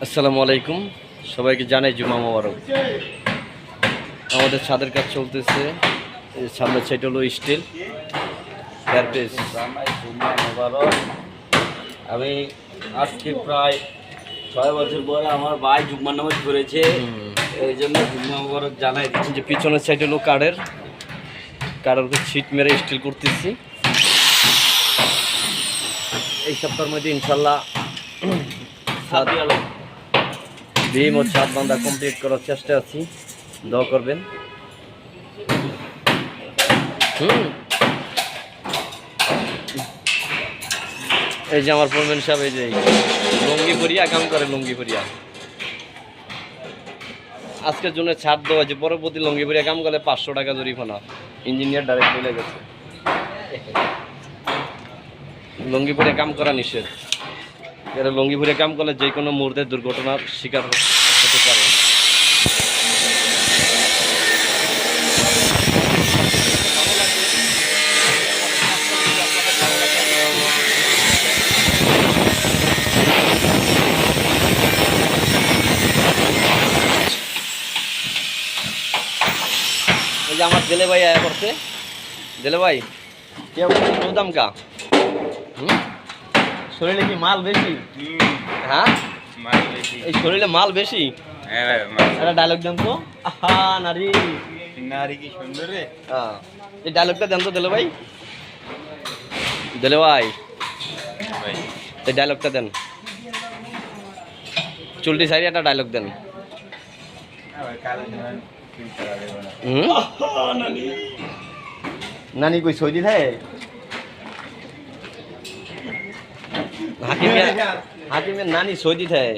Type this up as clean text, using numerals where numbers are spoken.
আসসালামু আলাইকুম, সবাইকে জানাই জুমা মোবারক। আমাদের ছাদের কাজ চলতেছে। সামনে সেটা হলো স্টিল এয়ারপেস। জুমা মোবারক। আমি আজকে প্রায় 6 বছর পরে আমার ভাই জুম্মার নামাজ করেছে, এই জন্য জুম্মা মোবারক জানাই দিচ্ছি। যে পিছনের সাইড হলো কাঠের ছিট মেরে স্টিল করতেছি। এই সপ্তাহের মধ্যে ইনশাল্লাহ বিম ও ছাদ বান্ধা কমপ্লিট করার চেষ্টা আছি, দোয়া করবেন। এই যে আমার ফোরম্যান সাহেব, এই যে লুঙ্গি পরিয়া কাম করে, লুঙ্গি পরিয়া আজকের জন্য ছাড় দেওয়া, যে পরবর্তী লুঙ্গি পরিয়া কাম করলে 500 টাকা জরিমানা। ইঞ্জিনিয়ার ডাইরেক্ট বলে গেছে লুঙ্গি পরিয়া কাম করা নিষেধ। এরা লুঙ্গি পরিয়া কাম করলে যে কোনো মুহূর্তে দুর্ঘটনার শিকার হতে পারে। এই যে আমার দেলে ভাই আয়া করছে। দেলে ভাই কে দাম কা শরীরে কি মাল বেশি? হ্যাঁ, এই শরীরে মাল বেশি। একটা ডায়লগ দেন তো। আহা নারী, নারী কি সুন্দর রে। হ্যাঁ, এই ডায়লগটা দেন তো দেলে ভাই। দেলে ভাই এই ডায়লগটা দেন, চুলটি সাইডে একটা ডায়লগ দেন। নানি কই সৌদি থাকে? হাকিমের নানি সৌদি থাকে।